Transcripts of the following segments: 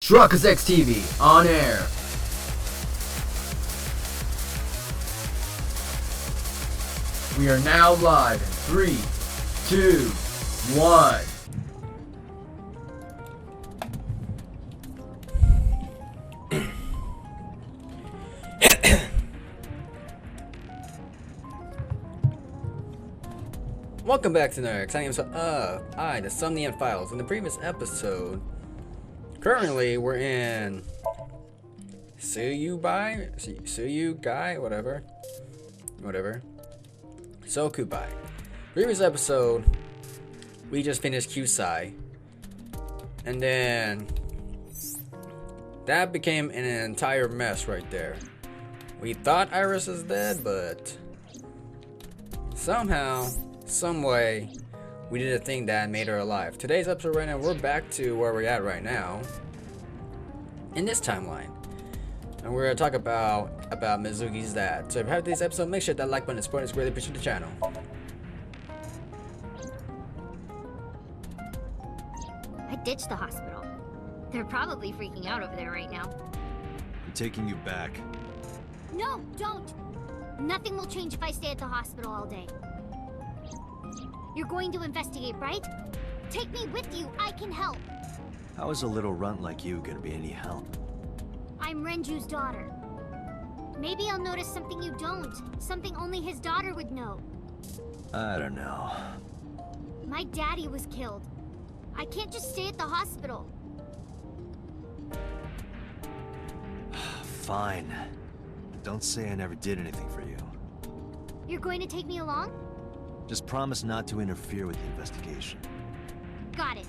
SyokubAI TV on air. We are now live in 3, 2, 1. Welcome back to another exciting episode of the Somnium Files. In the previous episode, currently we're in SyokubAI, whatever. SyokubAI. Previous episode, we just finished QSI, and then that became an entire mess right there. We thought Iris is dead, but somehow, some way, we did a thing that made her alive. Today's episode right now, we're back to where we're at right now in this timeline, and we're gonna talk about Mizuki's dad. So if you have today's episode, make sure that like button is important. It's really appreciate the channel. I ditched the hospital. They're probably freaking out over there right now. I'm taking you back. No, don't! Nothing will change if I stay at the hospital all day. You're going to investigate, right? Take me with you, I can help. How is a little runt like you gonna be any help? I'm Renju's daughter. Maybe I'll notice something you don't. Something only his daughter would know. I don't know. My daddy was killed. I can't just stay at the hospital. Fine. Don't say I never did anything for you. You're going to take me along? Just promise not to interfere with the investigation. Got it.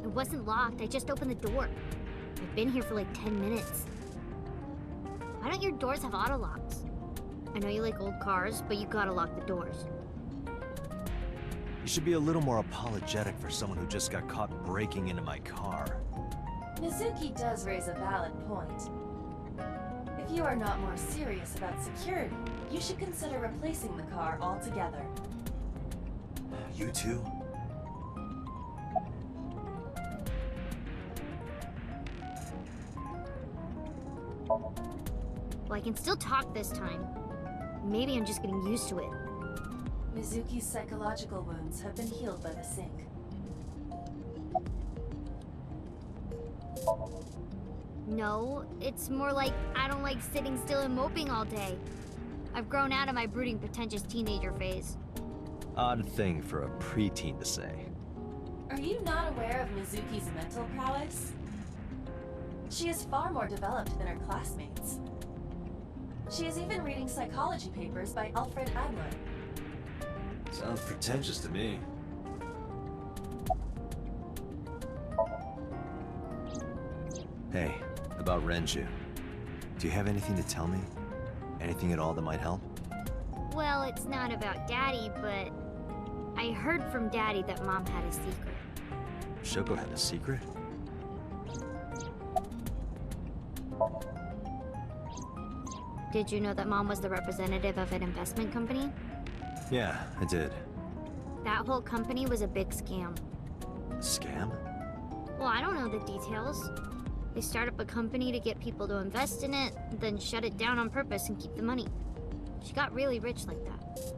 It wasn't locked. I just opened the door. I've been here for like 10 minutes. Why don't your doors have auto locks? I know you like old cars, but you gotta lock the doors. You should be a little more apologetic for someone who just got caught breaking into my car. Mizuki does raise a valid point. If you are not more serious about security, you should consider replacing the car altogether. You too? Well, I can still talk this time. Maybe I'm just getting used to it. Mizuki's psychological wounds have been healed by the sink. No, it's more like I don't like sitting still and moping all day. I've grown out of my brooding, pretentious teenager phase. Odd thing for a preteen to say. Are you not aware of Mizuki's mental prowess? She is far more developed than her classmates. She is even reading psychology papers by Alfred Adler. Sounds pretentious to me. Hey, about Renju. Do you have anything to tell me? Anything at all that might help? Well, it's not about Daddy, but I heard from Daddy that Mom had a secret. Shoko had a secret? Did you know that Mom was the representative of an investment company? Yeah, I did. That whole company was a big scam. Scam? Well, I don't know the details. They start up a company to get people to invest in it, then shut it down on purpose and keep the money. She got really rich like that.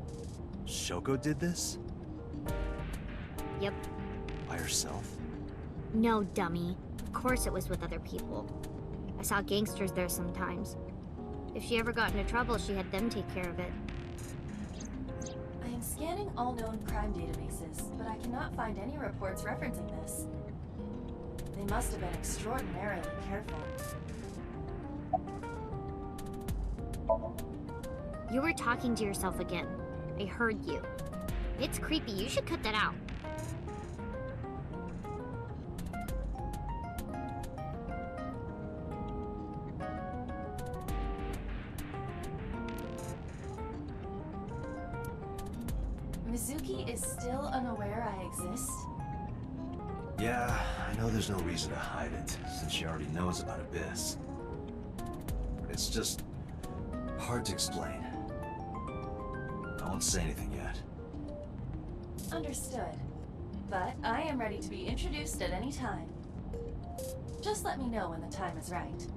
Shoko did this? Yep. By herself? No, dummy. Of course it was with other people. I saw gangsters there sometimes. If she ever got into trouble, she had them take care of it. I am scanning all known crime databases, but I cannot find any reports referencing this. They must have been extraordinarily careful. You were talking to yourself again. I heard you. It's creepy. You should cut that out. Mizuki is still unaware I exist? Yeah, I know there's no reason to hide it, since she already knows about Abyss. But it's just hard to explain. I won't say anything yet. Understood. But I am ready to be introduced at any time. Just let me know when the time is right.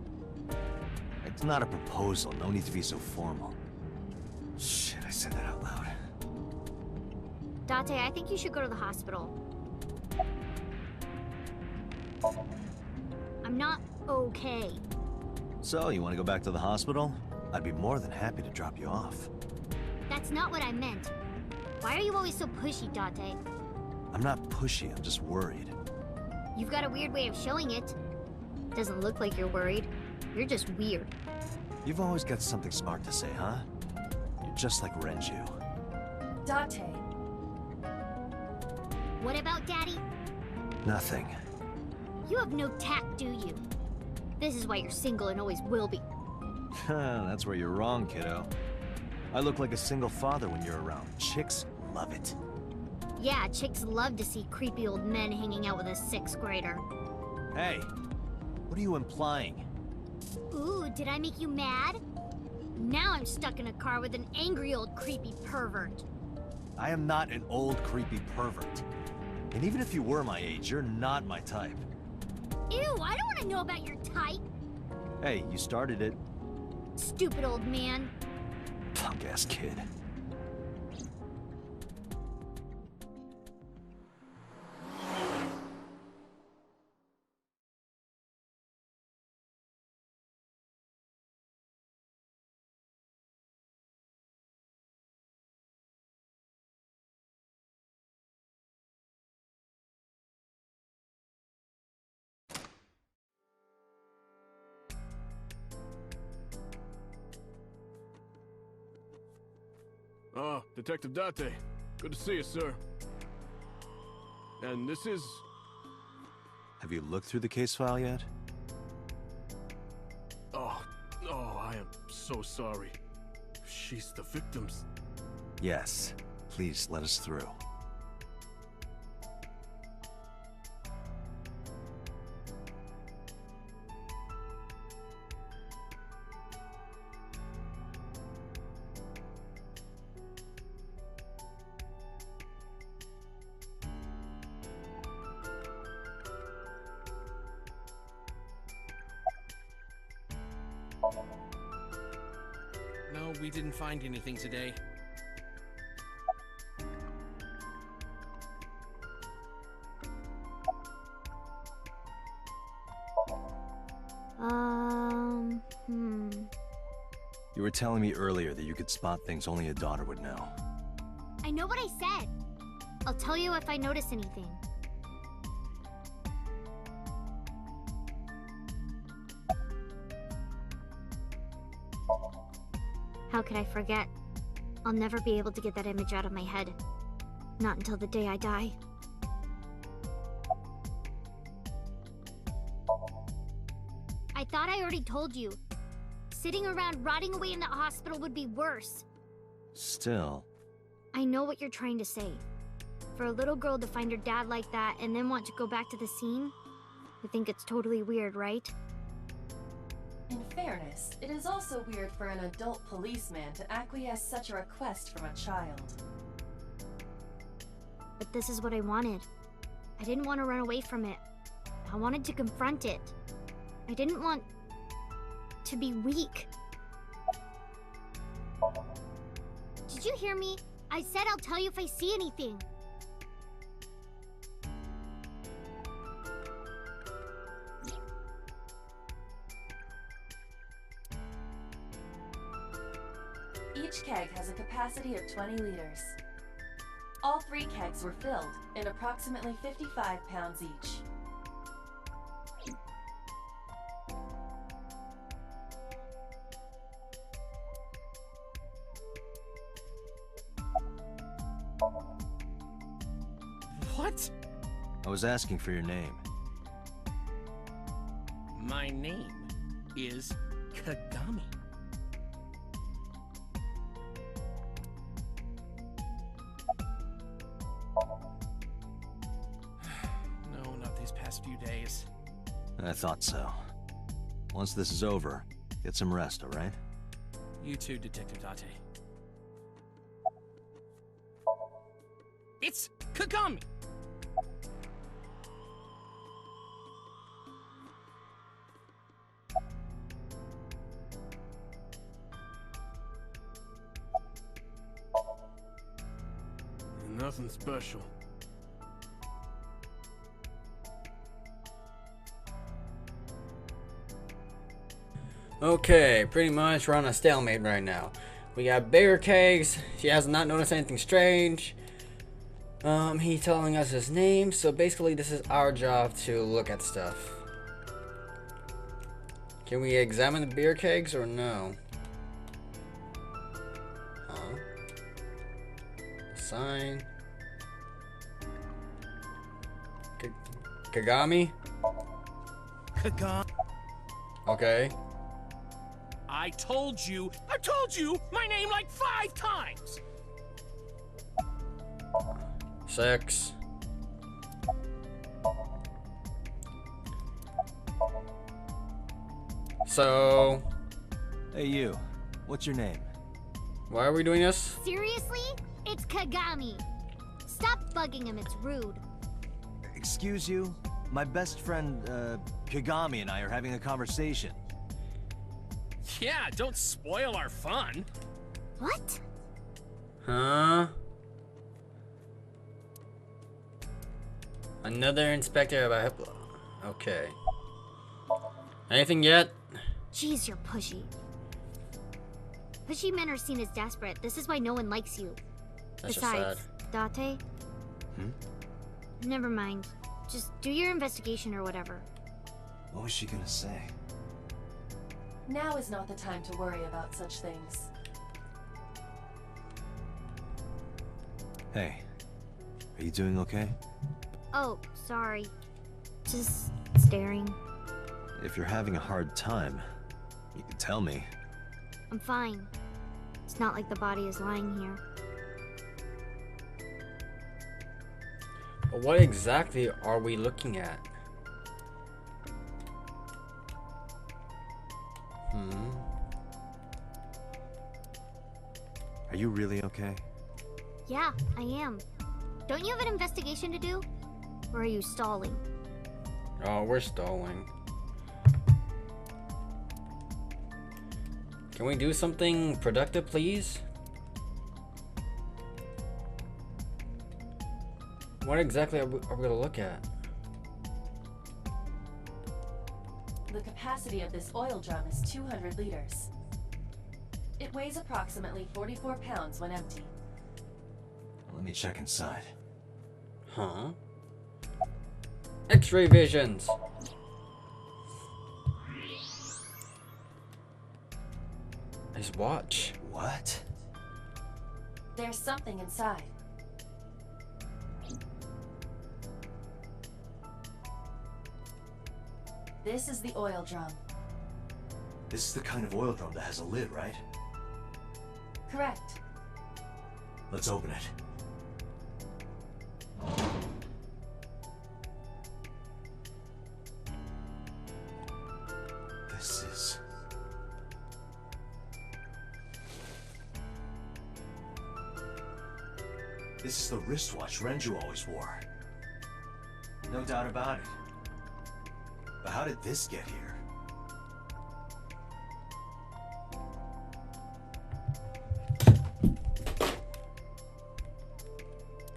It's not a proposal. No need to be so formal. Shit, I said that out loud. Date, I think you should go to the hospital. I'm not okay. So, you want to go back to the hospital? I'd be more than happy to drop you off. That's not what I meant. Why are you always so pushy, Date? I'm not pushy, I'm just worried. You've got a weird way of showing it. Doesn't look like you're worried. You're just weird. You've always got something smart to say, huh? You're just like Renju. Date. What about Daddy? Nothing. You have no tact, do you? This is why you're single and always will be. That's where you're wrong, kiddo. I look like a single father when you're around. Chicks love it. Yeah, chicks love to see creepy old men hanging out with a 6th grader. Hey, what are you implying? Ooh, did I make you mad? Now I'm stuck in a car with an angry old creepy pervert. I am not an old creepy pervert. And even if you were my age, you're not my type. Ew, I don't want to know about your type. Hey, you started it. Stupid old man. Punk-ass kid. Ah, Detective Date. Good to see you, sir. And this is... Have you looked through the case file yet? Oh, I am so sorry. She's the victim's... Yes. Please let us through. No, we didn't find anything today. You were telling me earlier that you could spot things only a daughter would know. I know what I said. I'll tell you if I notice anything. How could I forget? I'll never be able to get that image out of my head. Not until the day I die. I thought I already told you. Sitting around rotting away in that hospital would be worse. Still... I know what you're trying to say. For a little girl to find her dad like that and then want to go back to the scene, you think it's totally weird, right? In fairness, it is also weird for an adult policeman to acquiesce such a request from a child. But this is what I wanted. I didn't want to run away from it. I wanted to confront it. I didn't want to be weak. Did you hear me? I said I'll tell you if I see anything. Each keg has a capacity of 20 liters. All 3 kegs were filled, in approximately 55 pounds each. What? I was asking for your name. My name is Kagami. No, not these past few days. I thought so. Once this is over, get some rest, alright? You too, Detective Date. It's Kagami! Nothing special. Okay, pretty much we're on a stalemate right now. We got bigger kegs. She has not noticed anything strange. He's telling us his name, so basically this is our job to look at stuff. Can we examine the beer kegs or no? Huh? Sign. Kagami? Kagami. Okay. I told you my name like 5 times! 6. So, Hey you, what's your name? why are we doing this? Seriously? It's Kagami. Stop bugging him, it's rude. Excuse you? My best friend, Kagami and I are having a conversation. Yeah, don't spoil our fun. What? Huh? Another inspector about Hippo. Okay. Anything yet? Jeez, you're pushy. Pushy men are seen as desperate. This is why no one likes you. That's Besides, just sad. Date? Never mind. Just do your investigation or whatever. What was she gonna say? Now is not the time to worry about such things. Hey, are you doing okay? Oh, sorry. Just staring. If you're having a hard time, you can tell me. I'm fine. It's not like the body is lying here. But what exactly are we looking at? Are you really okay? Yeah, I am. Don't you have an investigation to do? Or are you stalling? Oh, we're stalling. Can we do something productive, please? What exactly are we gonna look at? The capacity of this oil drum is 200 liters. It weighs approximately 44 pounds when empty. Let me check inside. Huh? X-ray visions. His watch. What? There's something inside. This is the oil drum. This is the kind of oil drum that has a lid, right? Correct. Let's open it. This is... This is the wristwatch Renju always wore. No doubt about it. But how did this get here?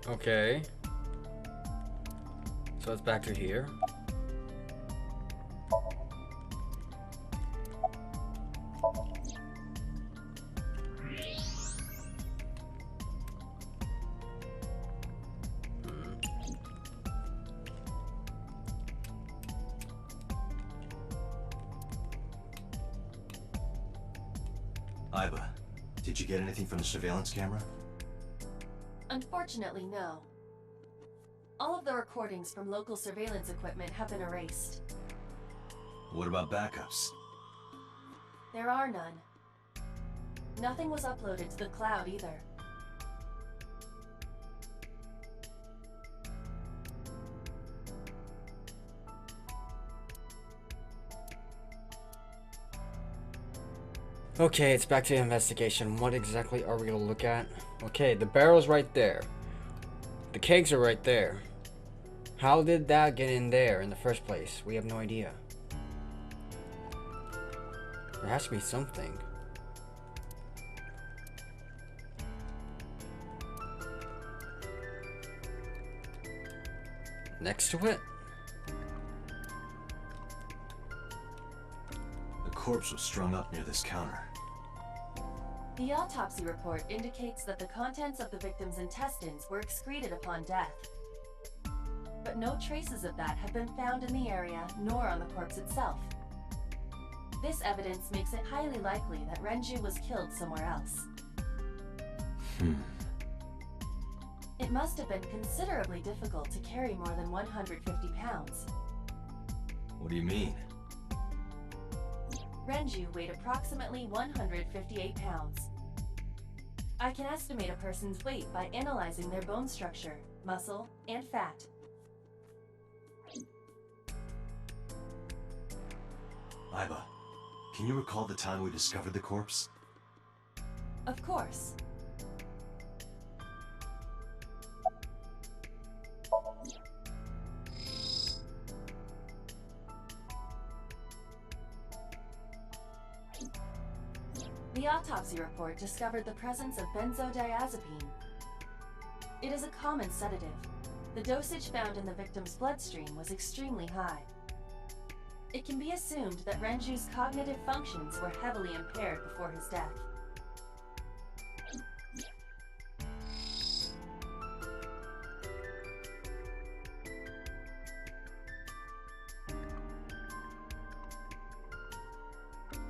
Okay. So it's back to here. Iba, did you get anything from the surveillance camera? Unfortunately, no. All of the recordings from local surveillance equipment have been erased. What about backups? There are none. Nothing was uploaded to the cloud either. Okay, it's back to the investigation. What exactly are we gonna look at? Okay, the barrel's right there. The kegs are right there. How did that get in there in the first place? We have no idea. There has to be something. Next to it? The corpse was strung up near this counter. The autopsy report indicates that the contents of the victim's intestines were excreted upon death. But no traces of that have been found in the area, nor on the corpse itself. This evidence makes it highly likely that Renju was killed somewhere else. It must have been considerably difficult to carry more than 150 pounds. What do you mean? Renju weighed approximately 158 pounds. I can estimate a person's weight by analyzing their bone structure, muscle, and fat. Aiba, can you recall the time we discovered the corpse? Of course. The autopsy report discovered the presence of benzodiazepine. It is a common sedative. The dosage found in the victim's bloodstream was extremely high. It can be assumed that Renju's cognitive functions were heavily impaired before his death.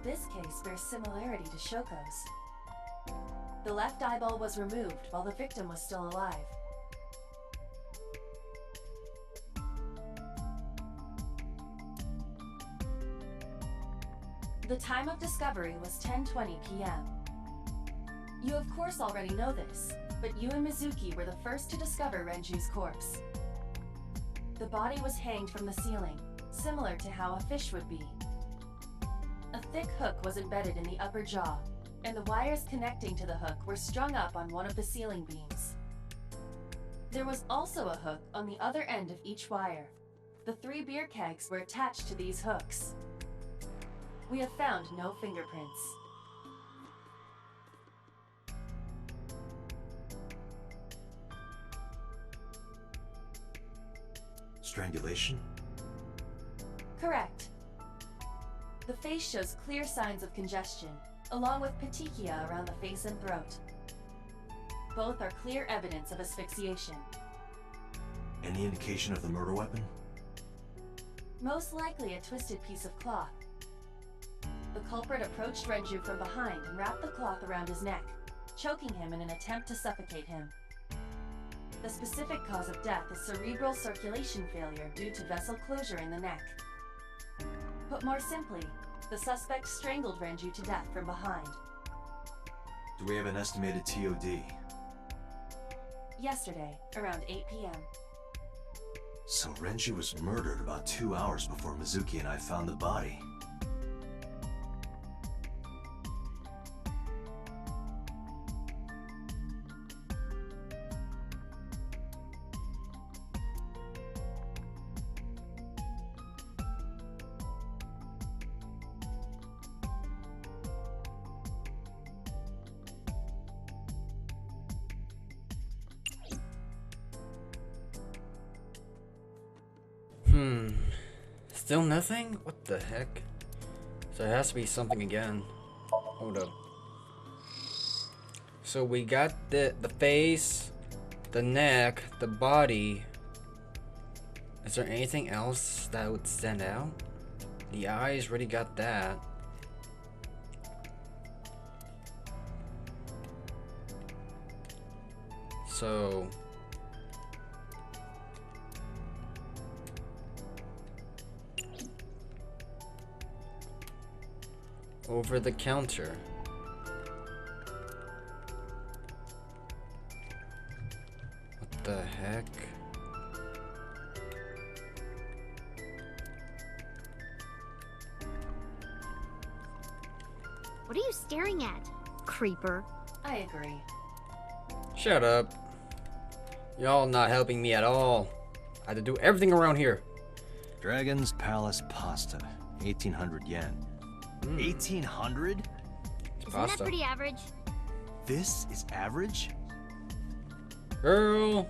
This case bears similarity to Shoko's. The left eyeball was removed while the victim was still alive. The time of discovery was 10:20 p.m. You of course already know this, but you and Mizuki were the first to discover Renju's corpse. The body was hanged from the ceiling, similar to how a fish would be. A thick hook was embedded in the upper jaw, and the wires connecting to the hook were strung up on one of the ceiling beams. There was also a hook on the other end of each wire. The 3 beer kegs were attached to these hooks. We have found no fingerprints. Strangulation? Correct. The face shows clear signs of congestion, along with petechia around the face and throat. Both are clear evidence of asphyxiation. Any indication of the murder weapon? Most likely a twisted piece of cloth. The culprit approached Renju from behind and wrapped the cloth around his neck, choking him in an attempt to suffocate him. The specific cause of death is cerebral circulation failure due to vessel closure in the neck. Put more simply, the suspect strangled Renju to death from behind. Do we have an estimated TOD? Yesterday, around 8 p.m. So Renju was murdered about 2 hours before Mizuki and I found the body. Still nothing? What the heck? So there has to be something again. Hold up. So we got the face, the neck, the body. Is there anything else that would stand out? The eyes, already got that. So over the counter. What the heck? What are you staring at, creeper? I agree. Shut up. Y'all not helping me at all. I had to do everything around here. Dragon's Palace pasta. 1,800 yen. 1,800? Isn't Pasta. that pretty average? This is average? Girl.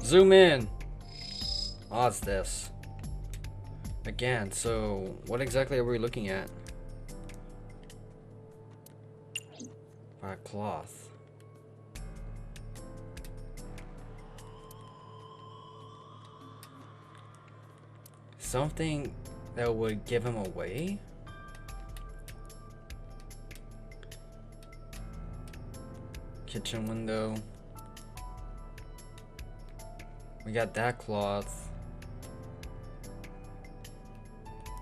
Zoom in. Oh, it's this. Again, so what exactly are we looking at? By cloth. Something that would give him away? Kitchen window. We got that cloth.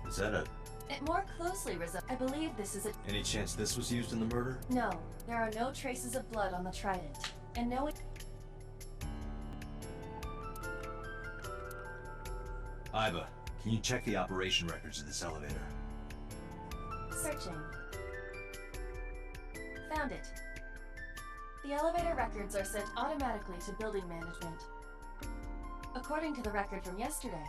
Is that a... It more closely resembles. I believe this is a. Any chance this was used in the murder? No, there are no traces of blood on the trident, and no. Iva, can you check the operation records of this elevator? Searching. Found it. The elevator records are sent automatically to building management. According to the record from yesterday,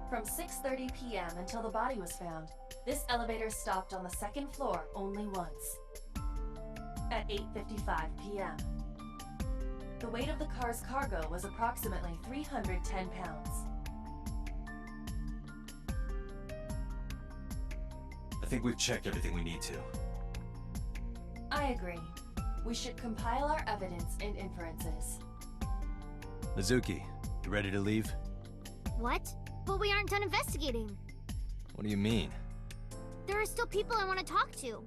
from 6:30 p.m. until the body was found, this elevator stopped on the second floor only once. At 8:55 p.m. The weight of the car's cargo was approximately 310 pounds. I think we've checked everything we need to. I agree. We should compile our evidence and inferences. Mizuki, you ready to leave? What? But we aren't done investigating. What do you mean? There are still people I want to talk to.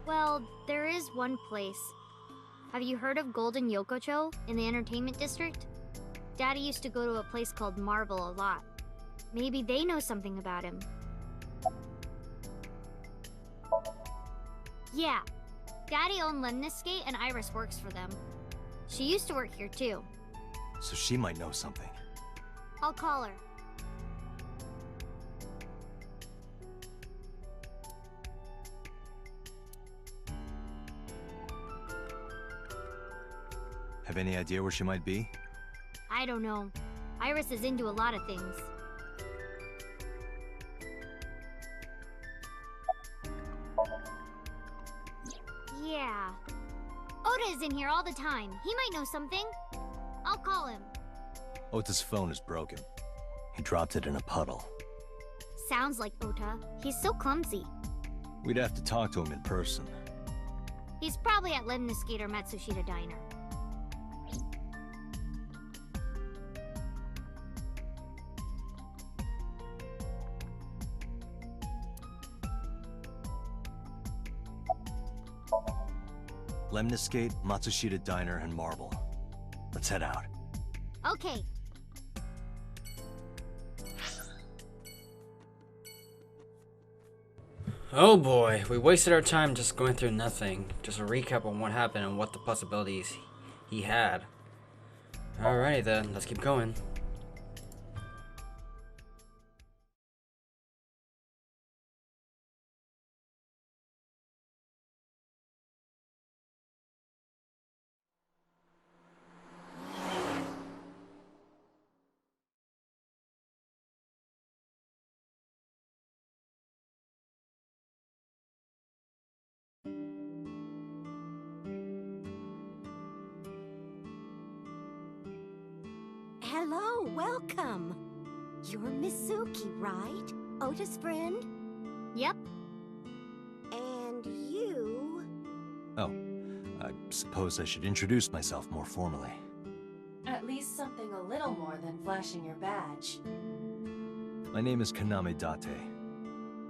Well, there is one place. Have you heard of Golden Yokocho in the entertainment district? Daddy used to go to a place called Marble a lot. Maybe they know something about him. Yeah. Daddy owned Lemniscate and Iris works for them. She used to work here too. So she might know something. I'll call her. Have any idea where she might be? I don't know. Iris is into a lot of things. Yeah. Oda is in here all the time. He might know something. I'll call him. Ota's phone is broken. He dropped it in a puddle. Sounds like Ota. He's so clumsy. We'd have to talk to him in person. He's probably at Lemniscate or Matsushita Diner. Lemniscate, Matsushita Diner, and Marble. Let's head out. Okay. Oh boy, we wasted our time just going through nothing. Just a recap on what happened and what the possibilities he had. Alrighty then, let's keep going. Hello, welcome. You're Mizuki, right? Ota's friend? Yep. And you... Oh, I suppose I should introduce myself more formally. At least something a little more than flashing your badge. My name is Kaname Date.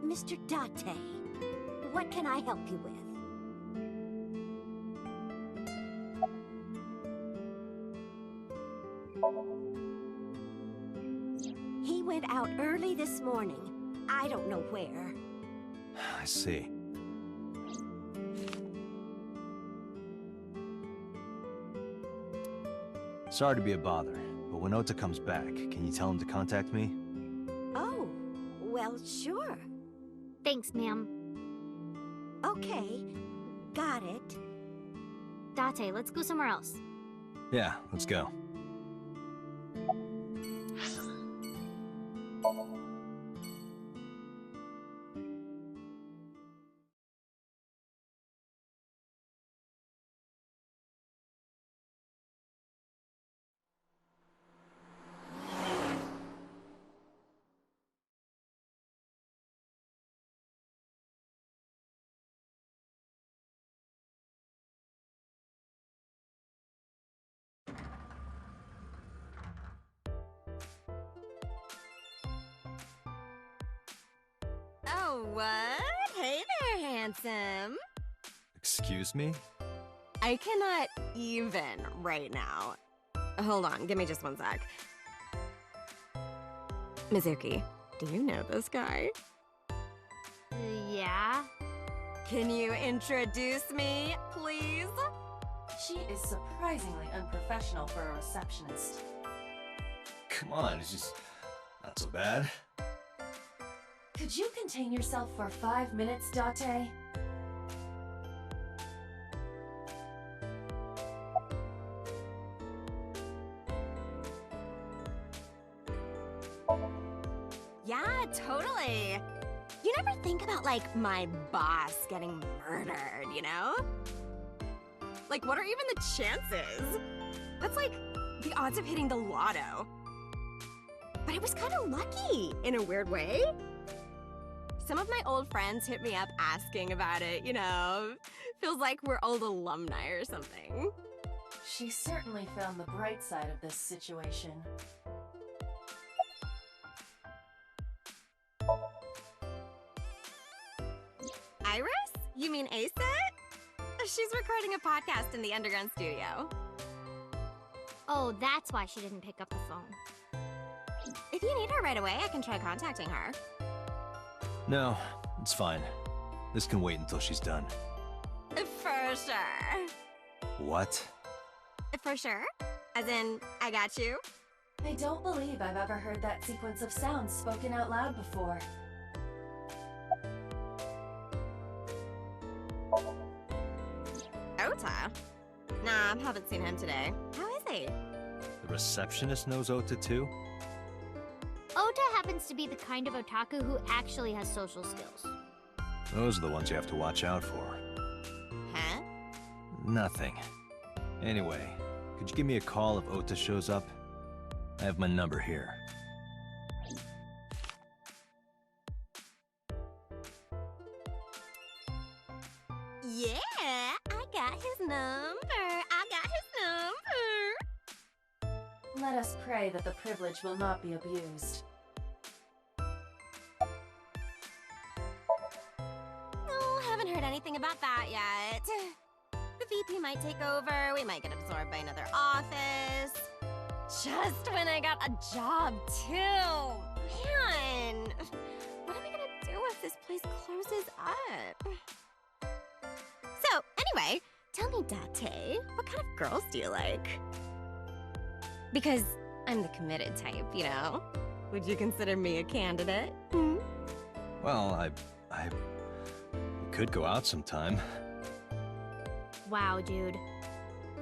Mr. Date, what can I help you with? He went out early this morning. I don't know where. I see. Sorry to be a bother, but when Ota comes back, can you tell him to contact me? Oh, well, sure. Thanks, ma'am. Okay, got it. Date, let's go somewhere else. Yeah, let's go. Oh, what? Hey there, handsome. Excuse me? I cannot even right now. Hold on, give me just one sec. Mizuki, do you know this guy? Yeah? Can you introduce me, please? She is surprisingly unprofessional for a receptionist. Come on, it's just not so bad. Could you contain yourself for 5 minutes, Date? Yeah, totally. You never think about, like, my boss getting murdered, you know? Like, what are even the chances? That's like the odds of hitting the lotto. But I was kind of lucky, in a weird way. Some of my old friends hit me up asking about it, you know? Feels like we're old alumni or something. She certainly found the bright side of this situation. Iris? You mean Ace? She's recording a podcast in the underground studio. Oh, that's why she didn't pick up the phone. If you need her right away, I can try contacting her. No, it's fine. This can wait until she's done. For sure. What? For sure? As in, I got you? I don't believe I've ever heard that sequence of sounds spoken out loud before. Ota? Nah, haven't seen him today. How is he? The receptionist knows Ota too? Ota happens to be the kind of otaku who actually has social skills. Those are the ones you have to watch out for. Huh? Nothing. Anyway, could you give me a call if Ota shows up? I have my number here. Yeah, I got his number. I got his number. Let us pray that the privilege will not be abused. Oh, haven't heard anything about that yet. The VP might take over, we might get absorbed by another office. Just when I got a job, too. Man, what am I gonna do if this place closes up? So, anyway, tell me, Date, what kind of girls do you like? Because I'm the committed type, you know? Would you consider me a candidate? Hmm? Well, I could go out sometime. Wow, dude.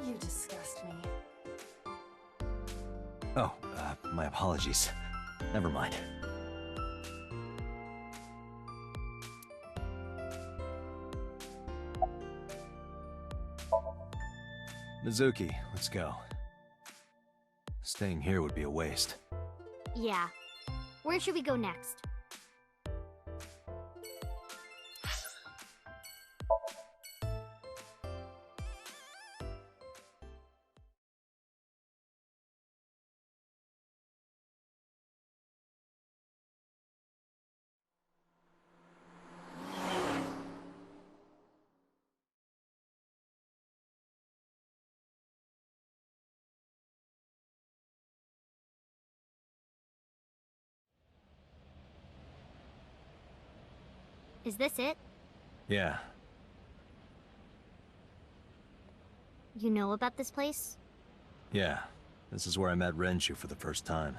You disgust me. Oh, my apologies. Never mind. Mizuki, let's go. Staying here would be a waste. Yeah. Where should we go next? Is this it? Yeah. You know about this place? Yeah. This is where I met Renju for the first time.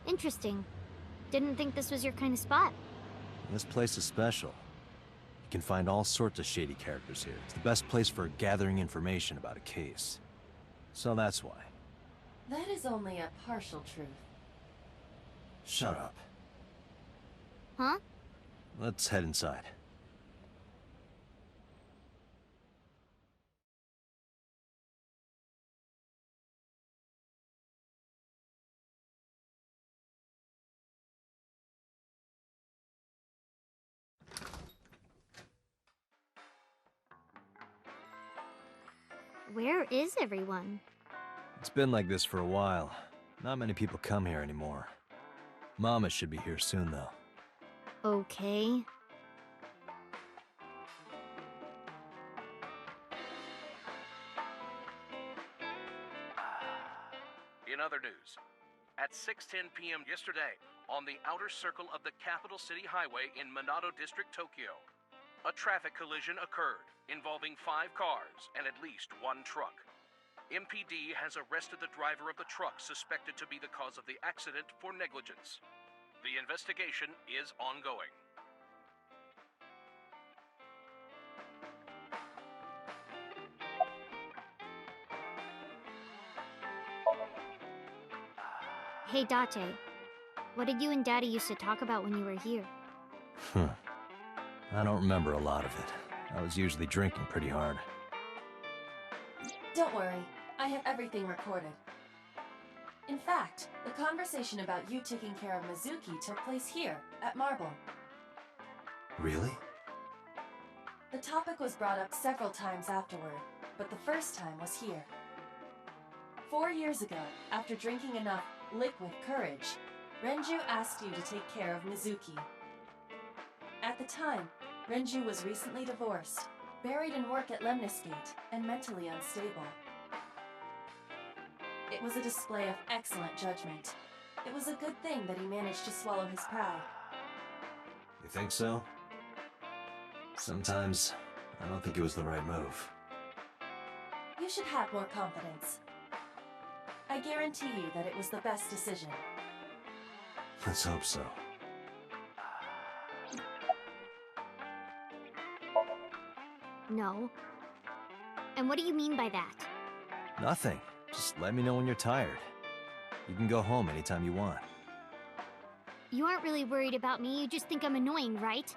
Interesting. Didn't think this was your kind of spot. This place is special. You can find all sorts of shady characters here. It's the best place for gathering information about a case. So that's why. That is only a partial truth. Shut up. Huh? Let's head inside. Where is everyone? It's been like this for a while. Not many people come here anymore. Mama should be here soon, though. Okay. In other news, at 6:10 p.m. yesterday, on the outer circle of the Capital City Highway in Minato District, Tokyo, a traffic collision occurred involving 5 cars and at least 1 truck. MPD has arrested the driver of the truck suspected to be the cause of the accident for negligence. The investigation is ongoing. Hey, Date. What did you and Daddy used to talk about when you were here? I don't remember a lot of it. I was usually drinking pretty hard. Don't worry, I have everything recorded. In fact, the conversation about you taking care of Mizuki took place here, at Marble. Really? The topic was brought up several times afterward, but the first time was here. 4 years ago, after drinking enough liquid courage, Renju asked you to take care of Mizuki. At the time, Renju was recently divorced, buried in work at Lemnisgate, and mentally unstable. It was a display of excellent judgment. It was a good thing that he managed to swallow his pride. You think so? Sometimes, I don't think it was the right move. You should have more confidence. I guarantee you that it was the best decision. Let's hope so. No. And what do you mean by that? Nothing. Just let me know when you're tired. You can go home anytime you want. You aren't really worried about me, you just think I'm annoying, right?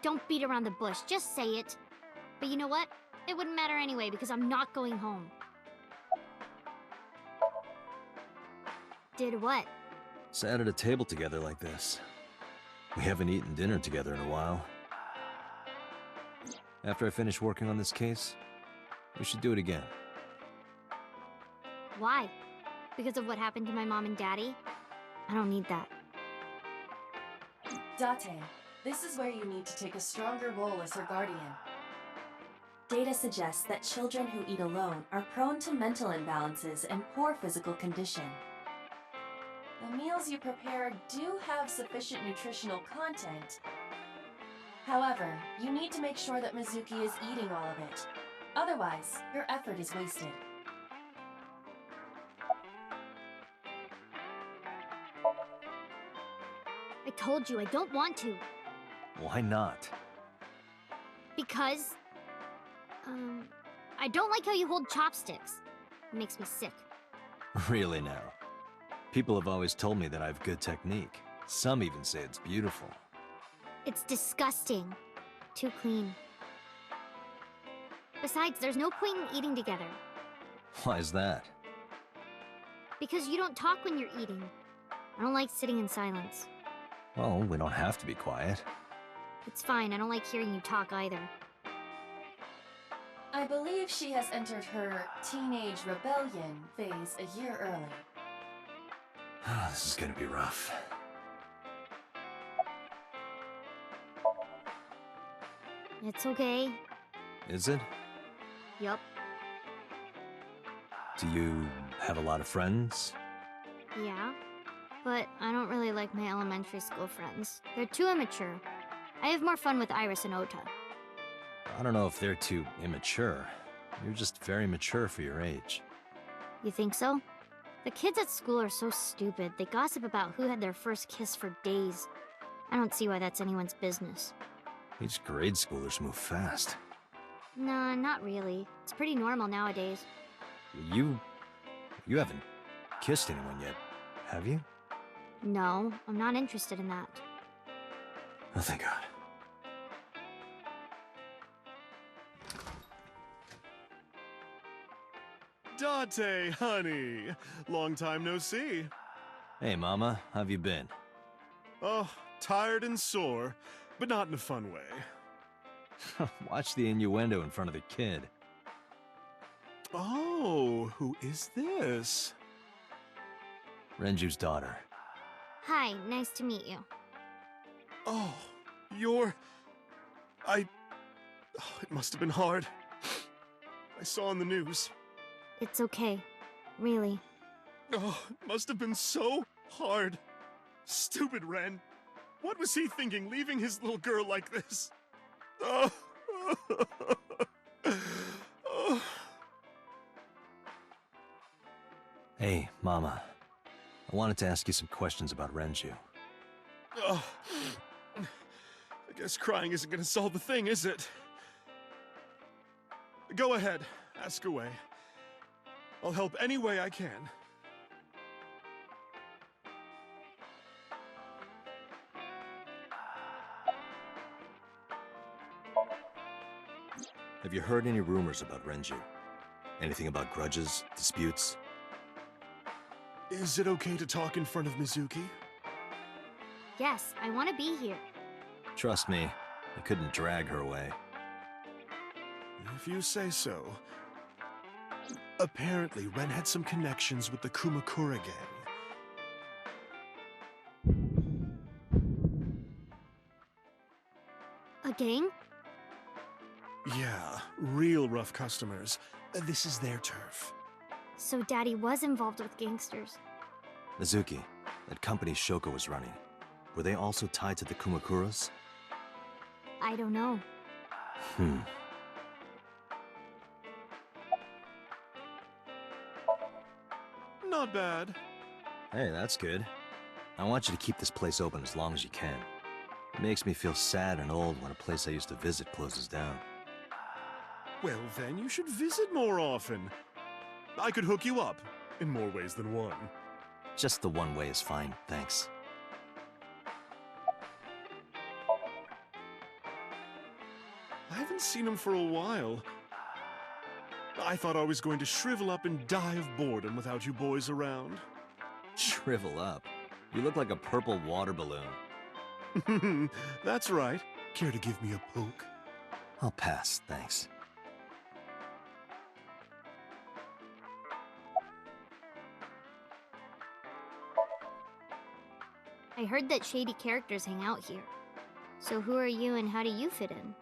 Don't beat around the bush, just say it. But you know what? It wouldn't matter anyway because I'm not going home. Did what? Sat at a table together like this. We haven't eaten dinner together in a while. After I finish working on this case, we should do it again. Why? Because of what happened to my mom and daddy? I don't need that. Date, this is where you need to take a stronger role as her guardian. Data suggests that children who eat alone are prone to mental imbalances and poor physical condition. The meals you prepare do have sufficient nutritional content. However, you need to make sure that Mizuki is eating all of it. Otherwise, your effort is wasted. I told you I don't want to. Why not? Because... I don't like how you hold chopsticks. It makes me sick. Really now? People have always told me that I have good technique. Some even say it's beautiful. It's disgusting. Too clean. Besides, there's no point in eating together. Why is that? Because you don't talk when you're eating. I don't like sitting in silence. Well, we don't have to be quiet. It's fine, I don't like hearing you talk either. I believe she has entered her teenage rebellion phase a year early. This is gonna be rough. It's okay. Is it? Yup. Do you have a lot of friends? Yeah. But I don't really like my elementary school friends. They're too immature. I have more fun with Iris and Ota. I don't know if they're too immature. You're just very mature for your age. You think so? The kids at school are so stupid. They gossip about who had their first kiss for days. I don't see why that's anyone's business. These grade schoolers move fast. Nah, not really. It's pretty normal nowadays. You haven't kissed anyone yet, have you? No, I'm not interested in that. Oh, thank God. Date, honey. Long time no see. Hey, Mama, how've you been? Oh, tired and sore, but not in a fun way. Watch the innuendo in front of the kid. Oh, who is this? Renju's daughter. Hi, nice to meet you. Oh, you're... Oh, it must have been hard. I saw on the news. It's okay. Really. Oh, it must have been so hard. Stupid Ren. What was he thinking, leaving his little girl like this? Oh. Oh. Hey, Mama. I wanted to ask you some questions about Renju. Oh. I guess crying isn't gonna solve the thing, is it? Go ahead, ask away. I'll help any way I can. Have you heard any rumors about Renju? Anything about grudges, disputes? Is it okay to talk in front of Mizuki? Yes, I want to be here. Trust me, I couldn't drag her away. If you say so. Apparently, Ren had some connections with the Kumakura gang. A gang? Yeah, real rough customers. This is their turf. So Daddy was involved with gangsters. Mizuki, that company Shoko was running, were they also tied to the Kumakuras? I don't know. Not bad. Hey, that's good. I want you to keep this place open as long as you can. It makes me feel sad and old when a place I used to visit closes down. Well, then you should visit more often. I could hook you up, in more ways than one. Just the one way is fine, thanks. I haven't seen him for a while. I thought I was going to shrivel up and die of boredom without you boys around. Shrivel up. You look like a purple water balloon. That's right. Care to give me a poke? I'll pass, thanks. I heard that shady characters hang out here. So who are you and how do you fit in?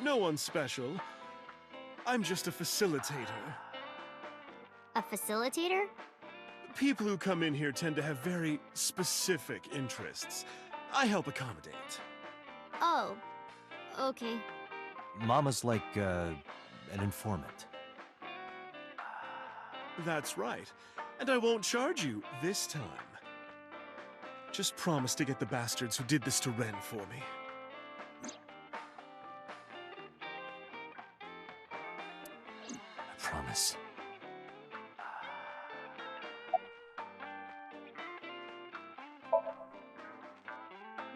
No one special. I'm just a facilitator. A facilitator? People who come in here tend to have very specific interests. I help accommodate. Oh, okay. Mama's like, an informant. That's right. And I won't charge you this time. Just promise to get the bastards who did this to Ren for me. I promise.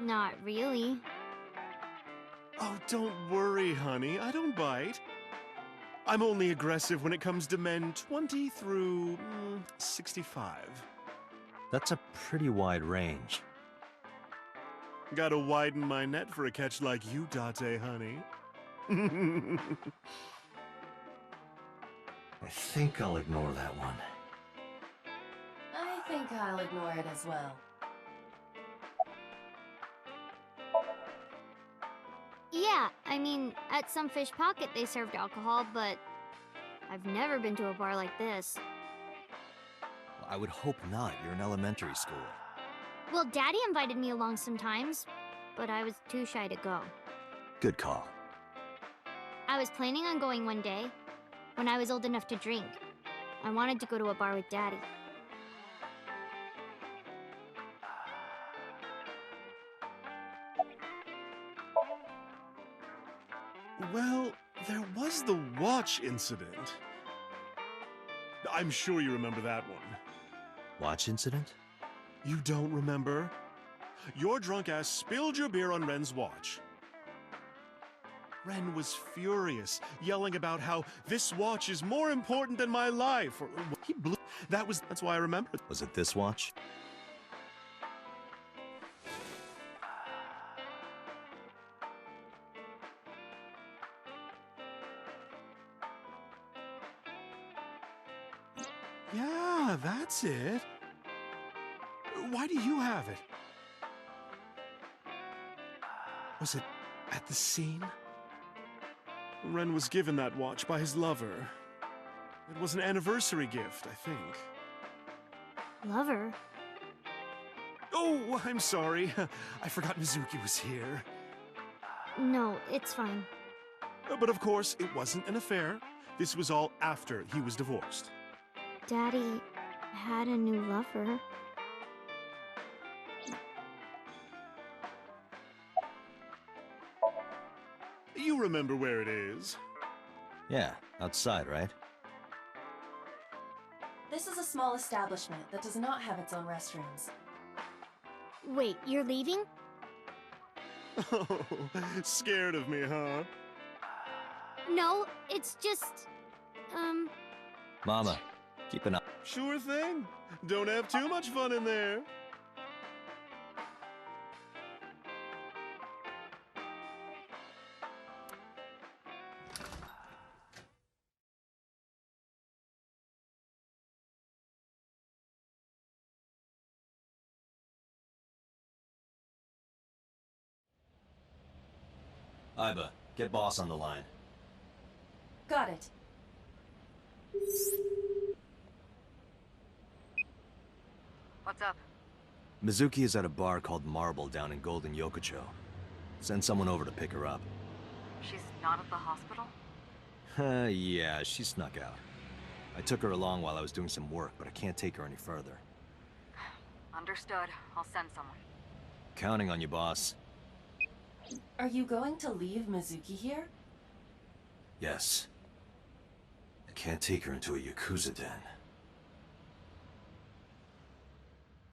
Not really. Oh, don't worry, honey. I don't bite. I'm only aggressive when it comes to men 20 through 65. That's a pretty wide range. Gotta widen my net for a catch like you, Date, honey. I think I'll ignore that one. I think I'll ignore it as well. Yeah, I mean, at some fish pocket they served alcohol, but I've never been to a bar like this. I would hope not. You're in elementary school. Well, Daddy invited me along sometimes, but I was too shy to go. Good call. I was planning on going one day, when I was old enough to drink. I wanted to go to a bar with Daddy. Well, there was the watch incident. I'm sure you remember that one. Watch incident? You don't remember? Your drunk ass spilled your beer on Ren's watch. Ren was furious, yelling about how this watch is more important than my life. Or he blew. That's why I remember. Was it this watch? Yeah, that's it. Why do you have it? Was it at the scene? Ren was given that watch by his lover. It was an anniversary gift, I think. Lover? Oh, I'm sorry. I forgot Mizuki was here. No, it's fine. But of course, it wasn't an affair. This was all after he was divorced. Daddy had a new lover. You remember where it is? Yeah, outside, right? This is a small establishment that does not have its own restrooms. Wait, you're leaving? Oh, scared of me, huh? No, it's just... Mama, keep an eye. Sure thing. Don't have too much fun in there. Iba, get boss on the line. Got it. What's up? Mizuki is at a bar called Marble down in Golden Yokocho. Send someone over to pick her up. She's not at the hospital? Yeah, she snuck out. I took her along while I was doing some work, but I can't take her any further. Understood. I'll send someone. Counting on you, boss. Are you going to leave Mizuki here? Yes. I can't take her into a Yakuza den.